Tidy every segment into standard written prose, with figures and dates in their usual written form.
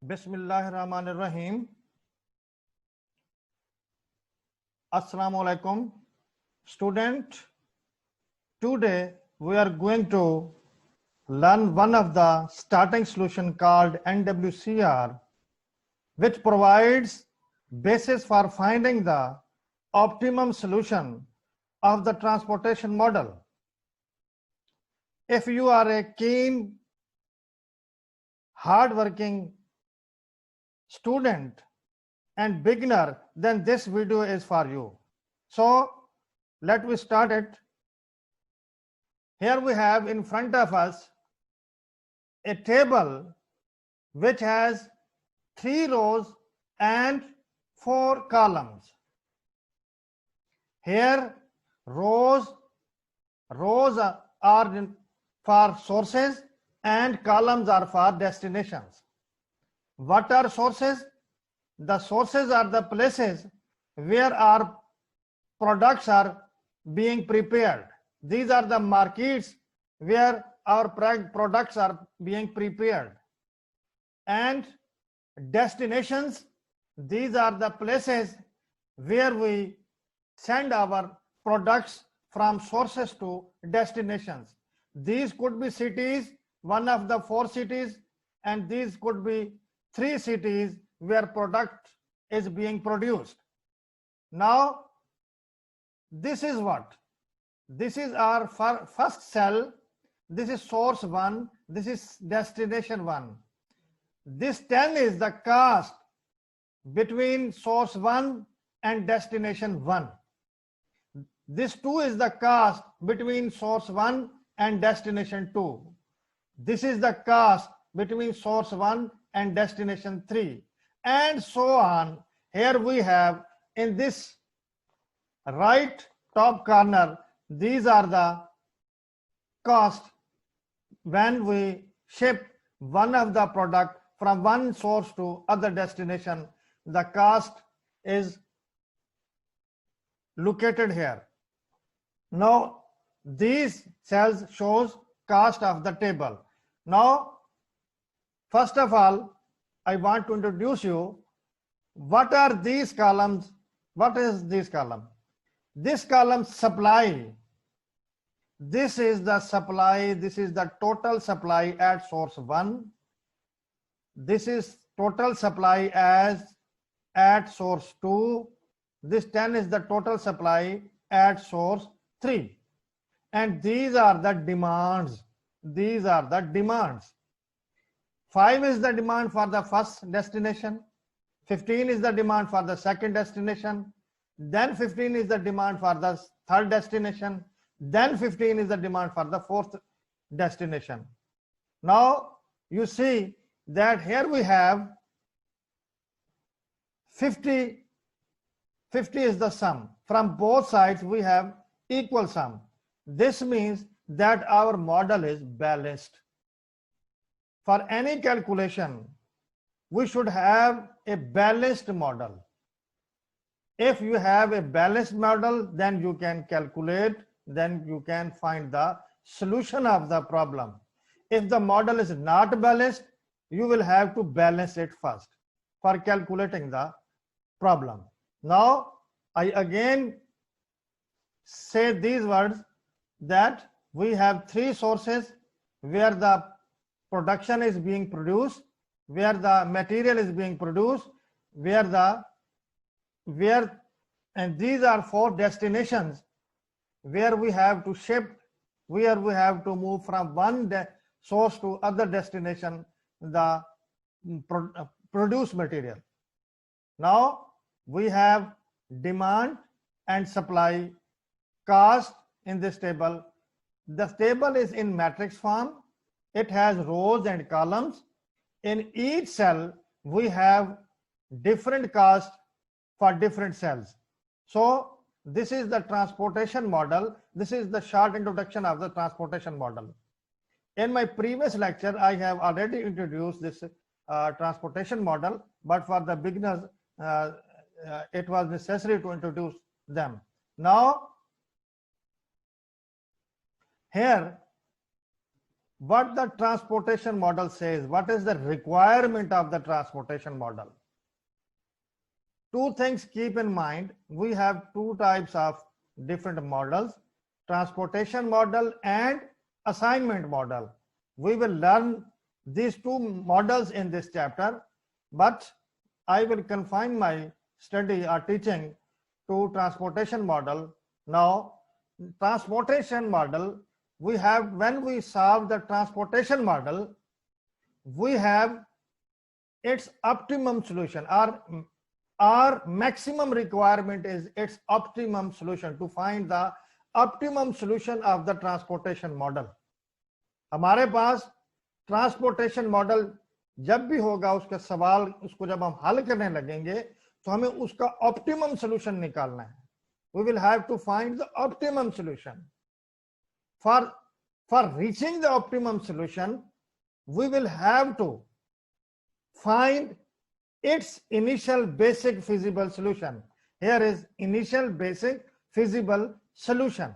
Bismillahirrahmanirrahim. Assalamu alaikum. Student, today we are going to learn one of the starting solution called NWCR, which provides basis for finding the optimum solution of the transportation model. If you are a keen, hardworking student and beginner, then this video is for you. So let me start it. Here we have in front of us a table which has 3 rows and 4 columns. Here rows are for sources and columns are for destinations. What are sources? The sources are the places where our products are being prepared. These are the markets where our products are being prepared. And destinations, these are the places where we send our products from sources to destinations. These could be cities, one of the 4 cities, and these could be 3 cities where product is being produced. Now, this is what? This is our first cell. This is source 1. This is destination 1. This 10 is the cost between source 1 and destination 1. This 2 is the cost between source 1 and destination 2. This is the cost between source 1 and destination 3, and so on. Here we have in this right top corner, these are the cost when we ship one of the product from one source to other destination. The cost is located here. Now these cells shows cost of the table. Now first of all, I want to introduce you what are these columns. What is this column? This column supply. This is the supply. This is the total supply at source 1. This is total supply as at source 2. This 10 is the total supply at source 3. And these are the demands. These are the demands. 5 is the demand for the first destination. 15 is the demand for the second destination. Then 15 is the demand for the third destination. Then 15 is the demand for the fourth destination. Now you see that here we have 50. 50 is the sum. From both sides we have equal sum. This means that our model is balanced. For any calculation, we should have a balanced model. If you have a balanced model, then you can calculate, then you can find the solution of the problem. If the model is not balanced, you will have to balance it first for calculating the problem. Now, I again say these words that we have 3 sources where the production is being produced, where the material is being produced, and these are 4 destinations where we have to ship, where we have to move from one source to other destination the produced material. Now we have demand and supply cost in this table. The table is in matrix form. It has rows and columns. In each cell we have different cost for different cells. So this is the transportation model. This is the short introduction of the transportation model. In my previous lecture, I have already introduced this transportation model, but for the beginners, it was necessary to introduce them. Now, here what the transportation model says, what is the requirement of the transportation model. Two things keep in mind. We have two types of different models, transportation model and assignment model. We will learn these two models in this chapter, but I will confine my study or teaching to transportation model. Now, transportation model, we have, when we solve the transportation model, we have its optimum solution. Our maximum requirement is its optimum solution, to find the optimum solution of the transportation model. हमारे पास transportation model जब भी होगा, उसका सवाल, उसको जब हम हल करने लगेंगे तो हमें उसका ऑप्टिमम सॉल्यूशन निकालना है. We will have to find the optimum solution. For reaching the optimum solution, we will have to find its initial basic feasible solution. Here is initial basic feasible solution.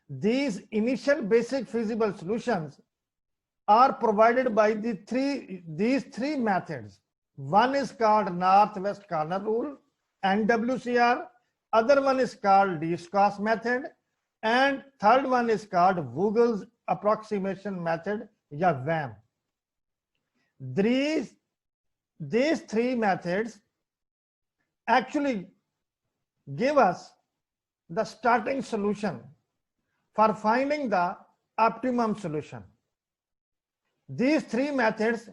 These initial basic feasible solutions are provided by these three methods. One is called northwest corner rule, NWCR. Other one is called Least-Cost method, and third one is called Vogel's approximation method, या VAM. These three methods actually give us the starting solution for finding the optimum solution. These three methods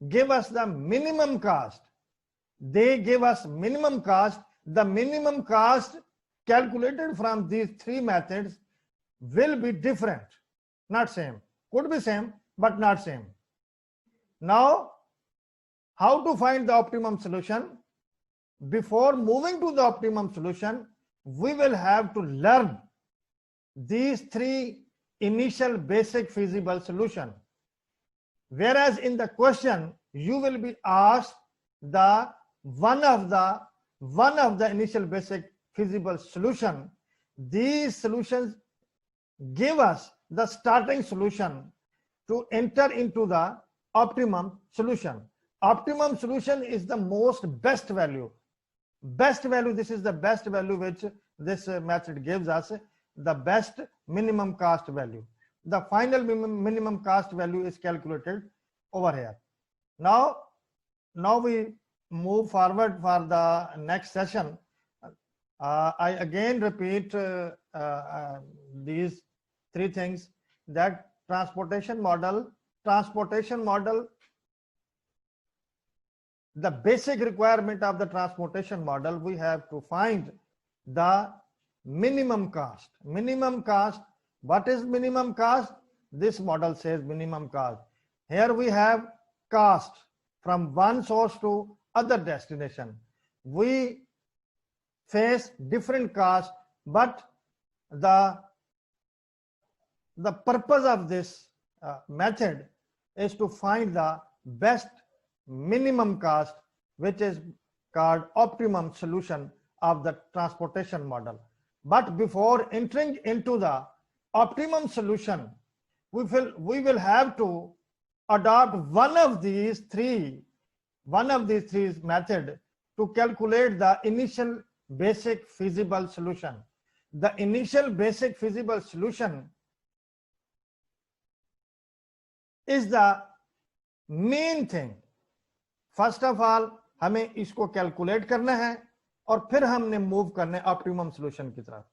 give us the minimum cost. They give us minimum cost. The minimum cost calculated from these three methods will be different, not same. Could be same, but not same. Now, how to find the optimum solution? Before moving to the optimum solution, we will have to learn these three initial basic feasible solution. Whereas in the question, you will be asked the one of the initial basic feasible solution. These solutions give us the starting solution to enter into the optimum solution. Optimum solution is the most best value. Best value, this is the best value which this method gives us, the best minimum cost value. The final minimum cost value is calculated over here. Now we move forward for the next session. I again repeat these three things, that transportation model, the basic requirement of the transportation model, we have to find the minimum cost. Minimum cost, what is minimum cost? This model says minimum cost. Here we have cost from one source to other destination. We face different costs, but the purpose of this method is to find the best minimum cost, which is called optimum solution of the transportation model. But before entering into the optimum solution, we will have to adopt one of these three methods to calculate the initial basic feasible solution. The initial basic feasible solution is the main thing. First of all, हमें इसको calculate करना है और फिर हमने move करना है optimum solution की तरफ.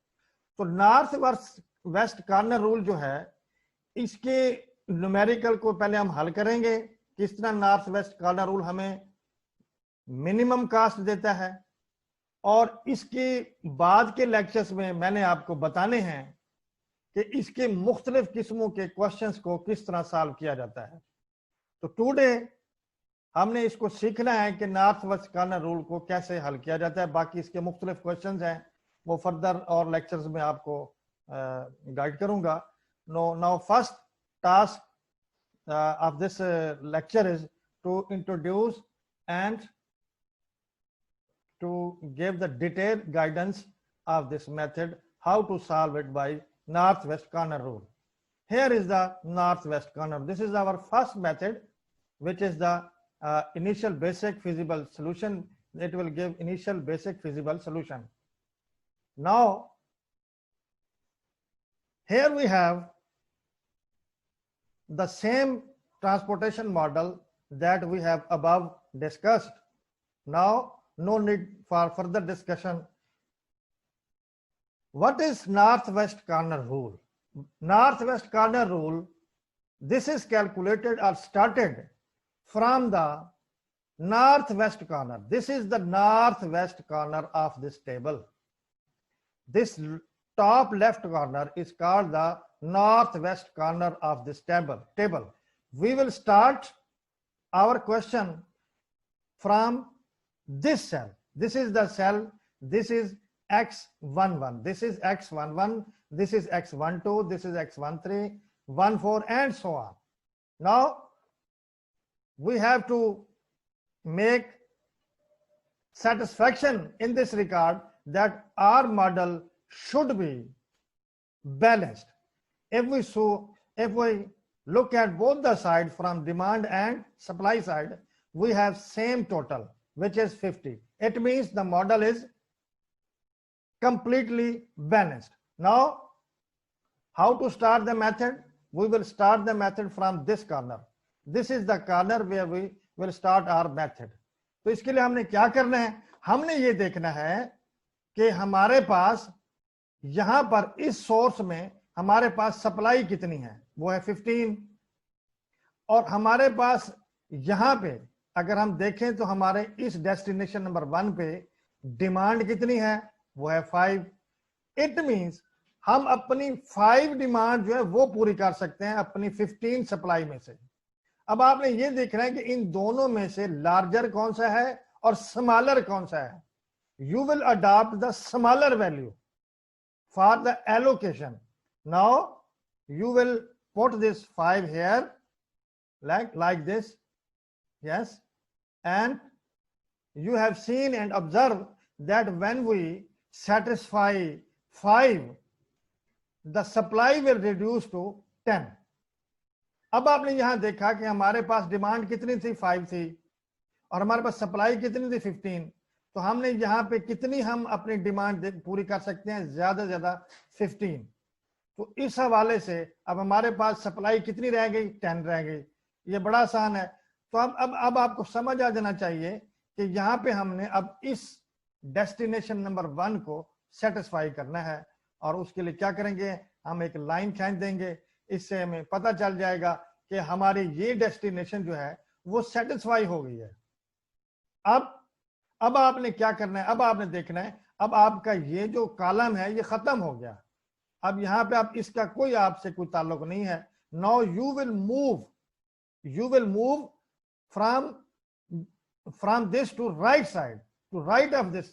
तो नॉर्थ वेस्ट कॉर्नर रूल जो है, इसके न्यूमेरिकल को पहले हम हल करेंगे. किस तरह नॉर्थ वेस्ट कॉर्नर रूल हमें मिनिमम कास्ट देता है, और इसके बाद के लेक्चर्स में मैंने आपको बताने हैं कि इसके मुख्तलिफ किस्मों के क्वेश्चंस को किस तरह सॉल्व किया जाता है. तो टुडे हमने इसको सीखना है कि नॉर्थ वेस्ट कॉर्नर रूल को कैसे हल किया जाता है. बाकी इसके मुख्तलिफ क्वेश्चंस हैं, वो फर्दर और लेक्चर्स में आपको गाइड करूंगा. Now first task of this lecture is to introduce and to give the detailed guidance of this method, how to solve it by northwest corner rule. Here is the northwest corner. This is our first method, which is the initial basic feasible solution. It will give initial basic feasible solution. Now, here we have the same transportation model that we have above discussed. Now, no need for further discussion. What is northwest corner rule? Northwest corner rule, this is calculated or started from the northwest corner. This is the northwest corner of this table. This top left corner is called the northwest corner of this table. We will start our question from this cell. This is the cell. This is X11. This is X11. This is X12. This is X13, 14, and so on. Now, we have to make satisfaction in this regard that our model should be balanced. If we look at both the sides from demand and supply side, we have same total, which is 50. It means the model is completely balanced. Now, how to start the method? We will start the method from this corner. This is the corner where we will start our method. तो इसके लिए हमने क्या करना है? हमने ये देखना है कि हमारे पास यहां पर इस सोर्स में हमारे पास सप्लाई कितनी है, वो है 15, और हमारे पास यहां पे अगर हम देखें तो हमारे इस डेस्टिनेशन नंबर 1 पे डिमांड कितनी है, वो है 5. इट मींस हम अपनी 5 डिमांड जो है वो पूरी कर सकते हैं अपनी 15 सप्लाई में से. अब आपने ये देखना है कि इन दोनों में से लार्जर कौन सा है और स्मॉलर कौन सा है. You will adopt the smaller value for the allocation. Now you will put this 5 here like this. Yes, and you have seen and observed that when we satisfy 5, the supply will reduce to 10. अब आपने यहां देखा कि हमारे पास demand कितनी थी, 5 थी, और हमारे पास सप्लाई कितनी थी, 15. तो हमने यहाँ पे कितनी हम अपनी डिमांड पूरी कर सकते हैं, ज्यादा से ज्यादा 15. तो इस हवाले से अब हमारे पास सप्लाई कितनी रह गई, 10 रह गई. ये बड़ा आसान है. तो अब आपको समझ आ जाना चाहिए कि यहाँ पे हमने अब इस डेस्टिनेशन नंबर 1 को सेटिस्फाई करना है, और उसके लिए क्या करेंगे, हम एक लाइन खींच देंगे. इससे हमें पता चल जाएगा कि हमारी ये डेस्टिनेशन जो है वो सेटिस्फाई हो गई है. अब आपने क्या करना है, अब आपने देखना है, अब आपका ये जो कॉलम है ये खत्म हो गया. अब यहाँ पे आप इसका कोई आपसे कोई ताल्लुक नहीं है. Now you will move from this to right side, to right of this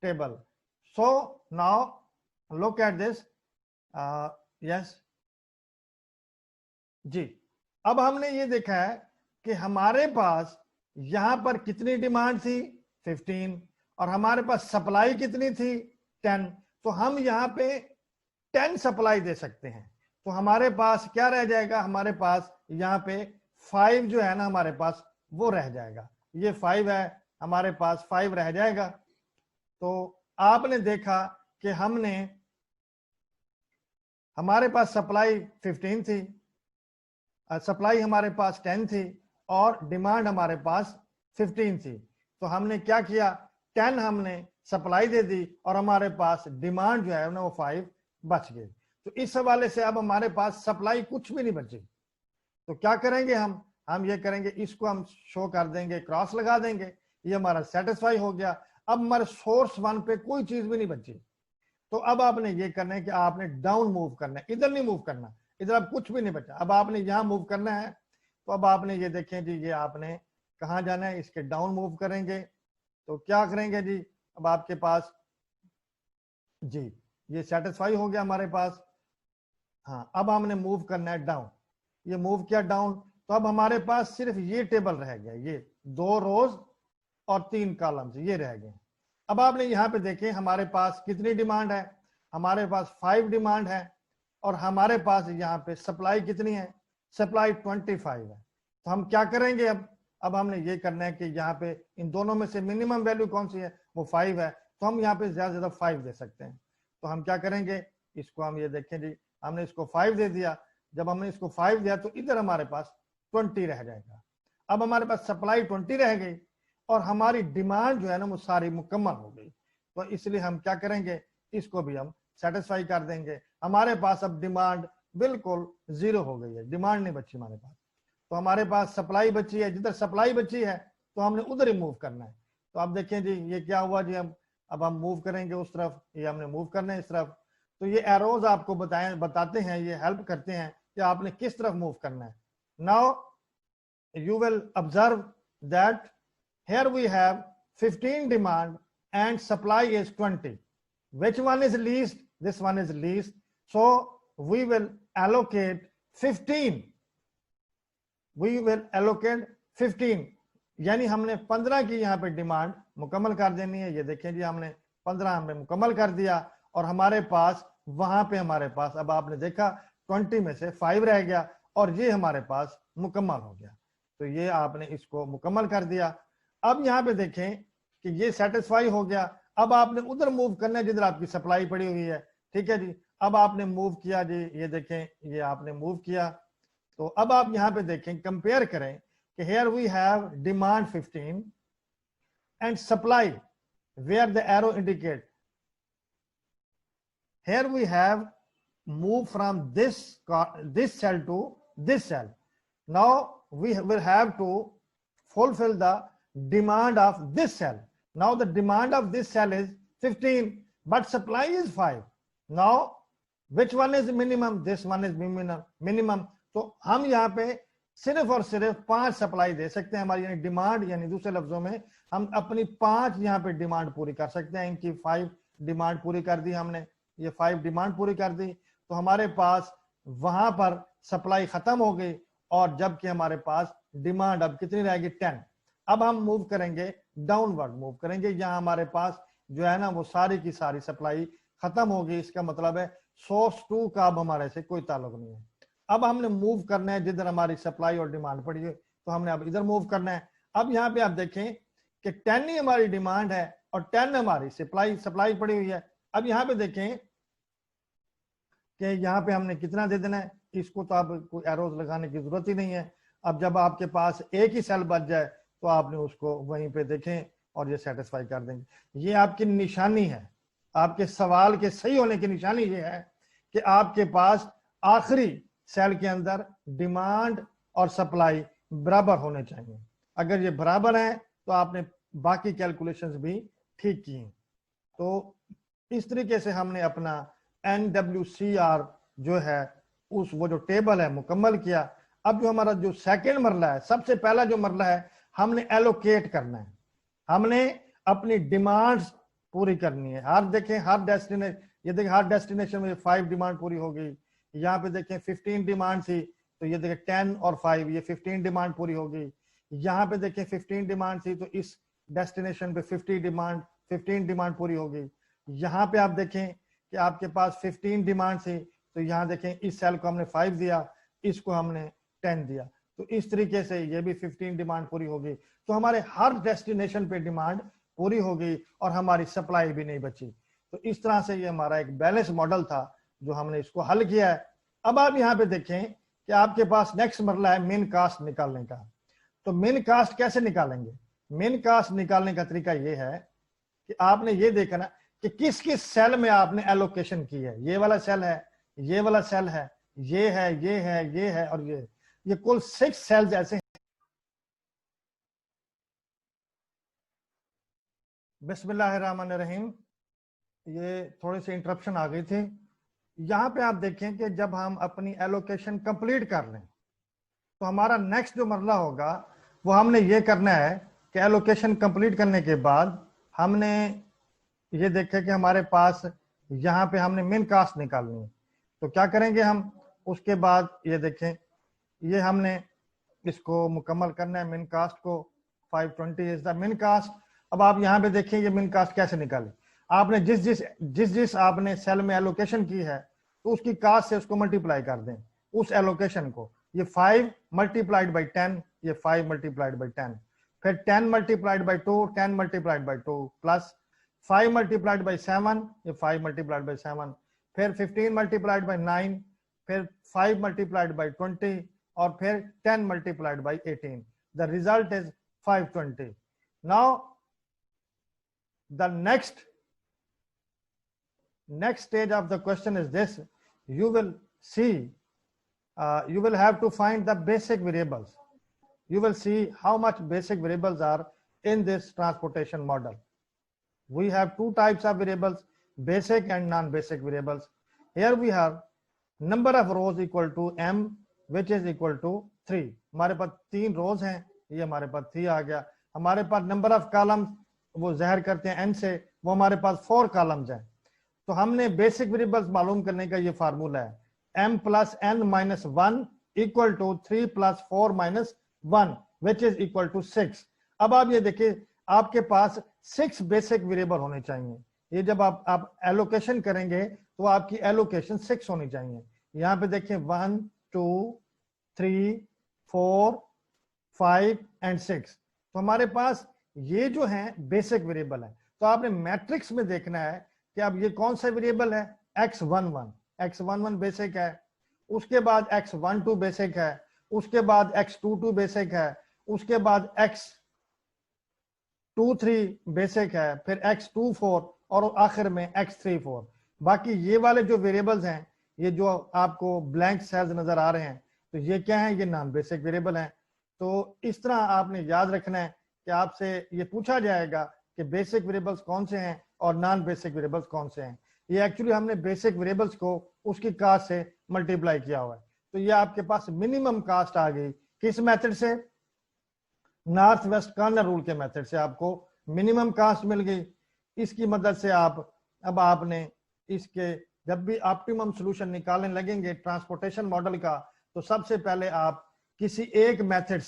table. So now look at this. Yes जी, अब हमने ये देखा है कि हमारे पास यहां पर कितनी डिमांड थी, 15, और हमारे पास सप्लाई कितनी थी, 10. तो हम यहाँ पे 10 सप्लाई दे सकते हैं. तो हमारे पास क्या रह जाएगा, हमारे पास यहाँ पे 5 जो है ना हमारे पास वो रह जाएगा. ये 5 है, हमारे पास 5 रह जाएगा. तो आपने देखा कि हमारे पास सप्लाई 15 थी, सप्लाई हमारे पास 10 थी, और डिमांड हमारे पास 15 थी. तो हमने क्या किया, 10 हमने सप्लाई दे दी, और हमारे पास डिमांड जो है ना वो 5 बच गए. तो इस हवाले से अब हमारे पास सप्लाई कुछ भी नहीं बची. तो क्या करेंगे, हम ये करेंगे, इसको हम शो कर देंगे, क्रॉस लगा देंगे. ये हमारा सेटिस्फाई हो गया. अब हमारे सोर्स 1 पे कोई चीज भी नहीं बची. तो अब आपने ये करना है कि आपने डाउन मूव करना है, इधर नहीं मूव करना, इधर अब कुछ भी नहीं बचा. अब आपने यहाँ मूव करना है. तो अब आपने ये देखें जी, ये आपने कहाँ जाना है, इसके डाउन मूव करेंगे. तो क्या करेंगे जी, अब आपके पास जी ये सेटिस्फाई हो गया हमारे पास. हाँ, अब हमने मूव करना है डाउन. ये मूव किया डाउन. तो अब हमारे पास सिर्फ ये टेबल रह गया, ये 2 रोज और 3 कॉलम्स ये रह गए. अब आपने यहाँ पे देखें हमारे पास कितनी डिमांड है, हमारे पास 5 डिमांड है. और हमारे पास यहाँ पे सप्लाई कितनी है, सप्लाई 25 है। तो हम क्या करेंगे, अब हमने ये करना है कि यहाँ पे इन दोनों में से मिनिमम वैल्यू कौन सी है, वो 5 है। तो हम यहाँ पे ज्यादा 5 दे सकते हैं। तो हम क्या करेंगे, इसको हम ये देखें जी, हमने इसको 5 दे दिया। जब हमने इसको 5 दिया तो इधर हमारे पास 20 रह जाएगा। अब हमारे पास सप्लाई 20 रह गई और हमारी डिमांड जो है ना वो सारी मुकम्मल हो गई। तो इसलिए हम क्या करेंगे, इसको भी हम सेटिस्फाई कर देंगे। हमारे पास अब डिमांड बिल्कुल 0 हो गई है, डिमांड नहीं बची हमारे पास। तो हमारे पास सप्लाई बची है, जिधर सप्लाई बची है तो हमने उधर ही मूव करना है। तो आप देखें जी ये क्या हुआ जी, अब हम मूव करेंगे उस तरफ, ये हमने मूव करना है इस तरफ। तो ये एरोज आपको बताते हैं, ये हेल्प करते हैं कि आपने किस तरफ मूव करना है। Now you will observe that here we have 15 demand and supply is 20. Which one is least? This one is least. So we will allocate 15. We will allocate 15. यानी हमने 15 की यहाँ पे डिमांड मुकम्मल कर देनी है। ये देखें जी हमने 15 हमने मुकम्मल कर दिया और हमारे पास वहां पे हमारे पास अब आपने देखा 20 में से 5 रह गया और ये हमारे पास मुकम्मल हो गया। तो ये आपने इसको मुकम्मल कर दिया। अब यहाँ पे देखें कि ये सेटिस्फाई हो गया। अब आपने उधर मूव करना है जिधर आपकी सप्लाई पड़ी हुई है, ठीक है जी। अब आपने मूव किया जी, ये देखें ये आपने मूव किया। तो अब आप यहाँ पे देखें, कंपेयर करें कि here we have demand 15 and supply where the arrow indicate. Here we have move from this cell to this cell. Now we will have to fulfill the demand of this cell. Now the demand of this cell is 15, but supply is 5. Now which one is minimum? This one is minimum. तो हम यहाँ पे सिर्फ और सिर्फ 5 supply दे सकते हैं हमारी, यानी डिमांड, यानी दूसरे लफ्जों में हम अपनी 5 यहाँ पे डिमांड पूरी कर सकते हैं। इनकी 5 डिमांड पूरी कर दी हमने, ये 5 डिमांड पूरी कर दी। तो हमारे पास वहां पर सप्लाई खत्म हो गई और जबकि हमारे पास डिमांड अब कितनी रहेगी, 10। अब हम मूव करेंगे, डाउनवर्ड मूव करेंगे। यहाँ हमारे पास जो है ना वो सारी की सारी सप्लाई खत्म हो गई। इसका मतलब है सोर्स 2 का अब हमारे से कोई ताल्लुक नहीं है। अब हमने मूव करना है जिधर हमारी सप्लाई और डिमांड पड़ी है, तो हमने अब इधर मूव करना है। अब यहाँ पे आप देखें कि 10 ही हमारी डिमांड है और 10 हमारी सप्लाई पड़ी हुई है। अब यहाँ पे देखें कि यहाँ पे हमने कितना दे देना है, इसको तो आप कोई एरोज लगाने की जरूरत ही नहीं है। अब जब आपके पास एक ही सेल बच जाए तो आपने उसको वहीं पे देखें और ये सेटिस्फाई कर देंगे। ये आपकी निशानी है, आपके सवाल के सही होने की निशानी ये है कि आपके पास आखिरी सेल के अंदर डिमांड और सप्लाई बराबर होने चाहिए। अगर ये बराबर है तो आपने बाकी कैलकुलेशंस भी ठीक की। तो इस तरीके से हमने अपना NWCR जो है वो जो टेबल है मुकम्मल किया। अब जो हमारा जो सेकंड मरला है, सबसे पहला जो मरला है, हमने एलोकेट करना है, हमने अपनी डिमांड्स पूरी करनी है। हर देखें हर डेस्टिनेशन, ये देखें हर डेस्टिनेशन में 5 डिमांड पूरी हो गई। यहाँ पे देखें 15 डिमांड थी तो ये देखें 10 और 5, ये 15 डिमांड पूरी हो गई। यहाँ पे देखें 15 डिमांड थी तो इस डेस्टिनेशन पे 15 डिमांड पूरी हो गई। यहाँ पे आप देखें कि आपके पास 15 डिमांड थी तो यहाँ देखें इस सेल को हमने 5 दिया, इसको हमने 10 दिया। तो इस तरीके से ये भी 15 डिमांड पूरी हो गई। तो हमारे हर डेस्टिनेशन पे डिमांड पूरी हो गई और हमारी सप्लाई भी नहीं बची। तो इस तरह से ये हमारा एक बैलेंस मॉडल था जो हमने इसको हल किया है। अब आप यहाँ पे देखें कि आपके पास नेक्स्ट मरला है मिन कास्ट निकालने का। तो मिन कास्ट कैसे निकालेंगे? मिन कास्ट निकालने का तरीका ये है कि आपने ये देखना कि किस किस सेल में आपने एलोकेशन की है। ये वाला सेल है, ये वाला सेल है, ये है, ये है, ये है और ये कुल 6 सेल्स ऐसे हैं। बिस्मिल्लाहिर्रहमानिर्रहीम। ये थोड़ी सी इंटरप्शन आ गई थी। यहाँ पे आप देखें कि जब हम अपनी एलोकेशन कंप्लीट कर लें तो हमारा नेक्स्ट जो मरला होगा वो हमने ये करना है कि एलोकेशन कंप्लीट करने के बाद हमने ये देखे कि हमारे पास यहाँ पे हमने मिन कास्ट निकालनी है। तो क्या करेंगे हम, उसके बाद ये देखें ये हमने इसको मुकम्मल करना है मिन कास्ट को। 520 इज द मिन कास्ट। अब आप यहाँ पे देखें ये मिन कास्ट कैसे निकाले। आपने जिस आपने सेल में एलोकेशन की है तो उसकी कास्ट से उसको मल्टीप्लाई कर दें उस एलोकेशन को। ये 5 मल्टीप्लाइड बाई 10, ये 5 मल्टीप्लाइड बाई 10, फिर 10 multiplied by 2, 10 multiplied by 2 plus 5 multiplied by 7, ये 5 मल्टीप्लाइड बाई 7, फिर 15 मल्टीप्लाइड बाई 9, फिर 5 मल्टीप्लाइड बाई 20 और फिर 10 multiplied by 18। The result is 520। Now the next stage of the question is this: you will see you will have to find the basic variables. You will see how much basic variables are in this transportation model. We have two types of variables, basic and non-basic variables. Here we have number of rows equal to m, which is equal to 3. हमारे पास 3 rows हैं, ये हमारे पास 3 आ गया। हमारे पास number of columns वो ज़ाहिर करते हैं n से, वो हमारे पास 4 columns हैं। तो हमने बेसिक वेरिएबल्स मालूम करने का ये फार्मूला है, m plus n minus 1 equal to 3 plus 4 minus 1 which is equal to 6। अब आप ये देखिए, आपके पास 6 बेसिक वेरिएबल होने चाहिए। ये जब आप एलोकेशन करेंगे तो आपकी एलोकेशन 6 होनी चाहिए। यहाँ पे देखें 1 2 3 4 5 एंड 6। तो हमारे पास ये जो है बेसिक वेरिएबल है। तो आपने मैट्रिक्स में देखना है कि अब ये कौन सा वेरिएबल है, x11 बेसिक है, उसके बाद x12 बेसिक है, उसके बाद x22 बेसिक है, उसके बाद x23 बेसिक है, फिर x24 और आखिर में x34। बाकी ये वाले जो वेरिएबल्स हैं, ये जो आपको ब्लैंक सेल्स नजर आ रहे हैं, तो ये क्या है, ये नॉन बेसिक वेरिएबल हैं। तो इस तरह आपने याद रखना है कि आपसे ये पूछा जाएगा कि बेसिक वेरिएबल्स कौन से हैं और नॉन बेसिक वेरिएबल्स कौन से हैं। ये एक्चुअली हमने बेसिक वेरिएबल्स को उसकी कास्ट से मल्टीप्लाई किया हुआ है। तो ये आपके पास मिनिमम कास्ट आ गई किस मेथड से, नॉर्थ वेस्ट कॉर्नर रूल के मेथड से आपको मिनिमम कास्ट मिल गई। इसकी मदद से अब आपने इसके जब भी ऑप्टिमम सॉल्यूशन निकालने लगेंगे ट्रांसपोर्टेशन मॉडल का, तो सबसे पहले आप किसी एक मेथड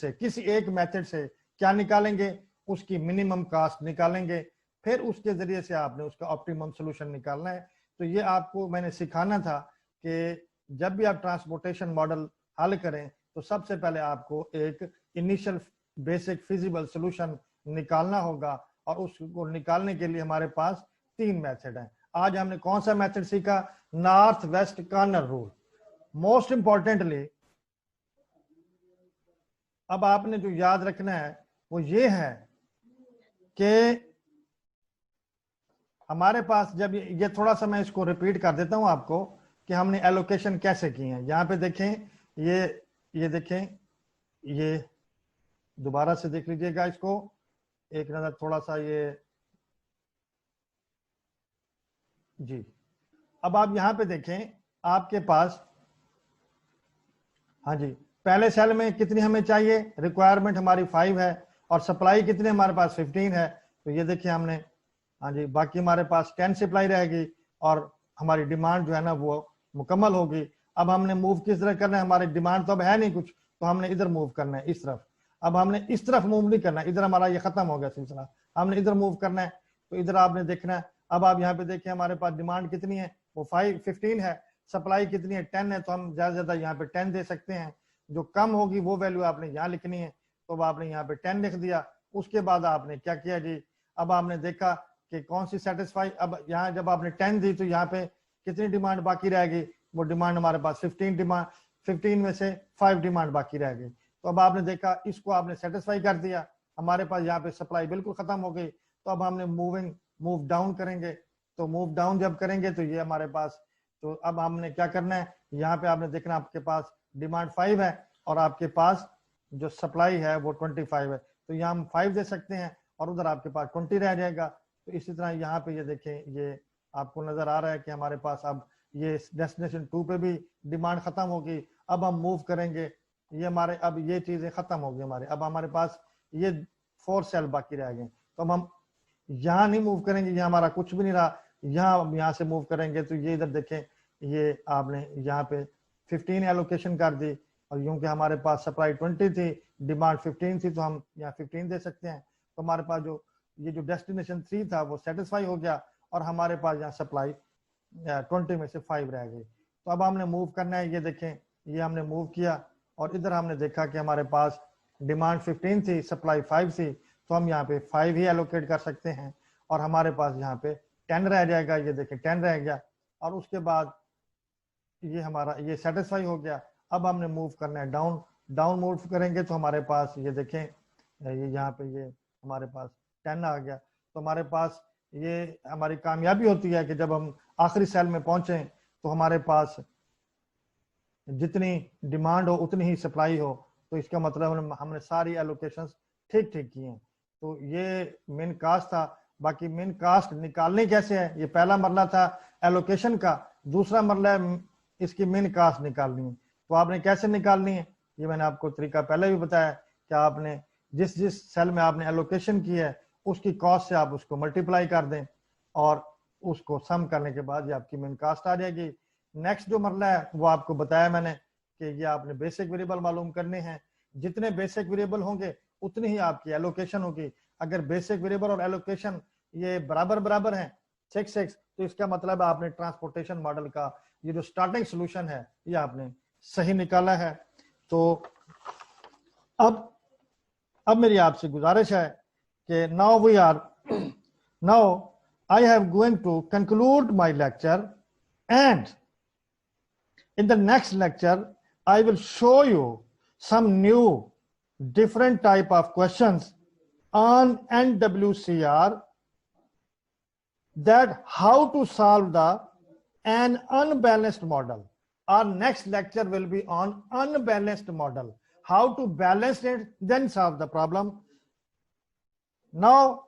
से क्या निकालेंगे, उसकी मिनिमम कास्ट निकालेंगे, फिर उसके जरिए से आपने उसका ऑप्टिमम सॉल्यूशन निकालना है। तो ये आपको मैंने सिखाना था कि जब भी आप ट्रांसपोर्टेशन मॉडल हल करें तो सबसे पहले आपको एक इनिशियल बेसिक फिजिबल सॉल्यूशन निकालना होगा, और उसको निकालने के लिए हमारे पास 3 मेथड हैं। आज हमने कौन सा मेथड सीखा, north west corner rule. Most importantly अब आपने जो याद रखना है वो ये है कि हमारे पास जब ये थोड़ा सा मैं इसको रिपीट कर देता हूं आपको कि हमने एलोकेशन कैसे की है। यहाँ पे देखें, ये देखें, ये दोबारा से देख लीजिएगा इसको एक नजर, थोड़ा सा ये जी। अब आप यहाँ पे देखें, आपके पास हाँ जी, पहले सेल में कितनी हमें चाहिए, रिक्वायरमेंट हमारी 5 है और सप्लाई कितनी हमारे पास 15 है। तो ये देखिए हमने, हाँ जी, बाकी हमारे पास 10 सप्लाई रहेगी और हमारी डिमांड जो है ना वो मुकम्मल होगी। अब हमने मूव किस तरह करना है, हमारी डिमांड तो अब है नहीं कुछ, तो हमने इधर मूव करना है, इस तरफ। अब हमने इस तरफ मूव नहीं करना है, इधर हमारा ये खत्म हो गया सिलसिला, हमने इधर मूव करना है। तो इधर आपने देखना है। अब आप यहाँ पे देखिए हमारे पास डिमांड कितनी है, वो 15 है, सप्लाई कितनी है 10 है, तो हम ज्यादा से ज्यादा यहाँ पे 10 दे सकते हैं। जो कम होगी वो वैल्यू आपने यहाँ लिखनी है, तो आपने यहाँ पे 10 लिख दिया। उसके बाद आपने क्या किया जी, अब आपने देखा कि कौन सी सेटिस्फाई, अब यहाँ जब आपने 10 दी तो यहाँ पे कितनी डिमांड बाकी रहेगी, वो डिमांड हमारे पास 15 में से 5 डिमांड बाकी रह गई। तो अब आपने देखा इसको आपने सेटिस्फाई कर दिया, हमारे पास यहाँ पे सप्लाई बिल्कुल खत्म हो गई। तो अब हमने मूव डाउन करेंगे। तो मूव डाउन जब करेंगे तो ये हमारे पास, तो अब हमने क्या करना है, यहाँ पे आपने देखना आपके पास डिमांड 5 है और आपके पास जो सप्लाई है वो 25 है। तो यहाँ हम 5 दे सकते हैं और उधर आपके पास 20 रह जाएगा। तो इसी तरह यहाँ पे ये देखें, ये आपको नजर आ रहा है कि हमारे पास अब ये डेस्टिनेशन 2 पे भी डिमांड खत्म होगी। अब हम मूव करेंगे, ये हमारे अब ये चीजें खत्म होगी हमारे, अब हमारे पास ये 4 सेल बाकी रह गए। तो अब हम यहाँ नहीं मूव करेंगे, यहाँ हमारा कुछ भी नहीं रहा, यहाँ से मूव करेंगे। तो ये इधर देखें, ये आपने यहाँ पे 15 एलोकेशन कर दी, और क्योंकि हमारे पास सप्लाई 20 थी, डिमांड 15 थी, तो हम यहाँ 15 दे सकते हैं। तो हमारे पास ये जो डेस्टिनेशन 3 था वो सेटिस्फाई हो गया और हमारे पास यहाँ सप्लाई 20 में से 5 रह गई। तो अब हमने मूव करना है, ये देखें ये हमने मूव किया और इधर हमने देखा कि हमारे पास डिमांड 15 थी, सप्लाई 5 थी, तो हम यहाँ पे 5 ही एलोकेट कर सकते हैं और हमारे पास यहाँ पे 10 रह जाएगा, ये देखें 10 रह गया और उसके बाद ये हमारा ये सेटिस्फाई हो गया। अब हमने मूव करना है डाउन, डाउन मूव करेंगे तो हमारे पास ये देखें ये यहाँ पे ये हमारे पास 10 आ गया। तो हमारे पास ये हमारी कामयाबी होती है कि जब हम आखिरी सेल में पहुंचे तो हमारे पास जितनी डिमांड हो उतनी ही सप्लाई हो, तो इसका मतलब हमने सारी एलोकेशंस ठीक ठीक की हैं। तो ये मेन कास्ट था। बाकी मेन कास्ट निकालनी कैसे है, ये पहला मरला था एलोकेशन का, दूसरा मरला है इसकी मेन कास्ट निकालनी है। तो आपने कैसे निकालनी है, ये मैंने आपको तरीका पहले भी बताया कि आपने जिस जिस सेल में आपने एलोकेशन की है उसकी कॉस्ट से आप उसको मल्टीप्लाई कर दें और उसको सम करने के बाद ये आपकी मेन कास्ट आ जाएगी। नेक्स्ट जो मरला है वो आपको बताया मैंने कि ये आपने बेसिक वेरिएबल मालूम करने हैं, जितने बेसिक वेरिएबल होंगे उतनी ही आपकी एलोकेशन होगी। अगर बेसिक वेरिएबल और एलोकेशन ये बराबर बराबर हैं 6-6, तो इसका मतलब है आपने ट्रांसपोर्टेशन मॉडल का ये जो स्टार्टिंग सोल्यूशन है ये आपने सही निकाला है। तो अब मेरी आपसे गुजारिश है कि now I am going to conclude my lecture, and in the next lecture I will show you some new different type of questions on NWCR, that how to solve an unbalanced model. Our next lecture will be on unbalanced model, how to balance it then solve the problem. Now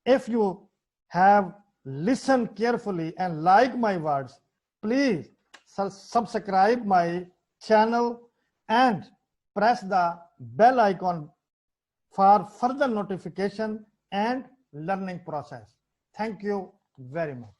if you have listened carefully and like my words, please subscribe my channel and press the bell icon for further notification and learning process. Thank you very much.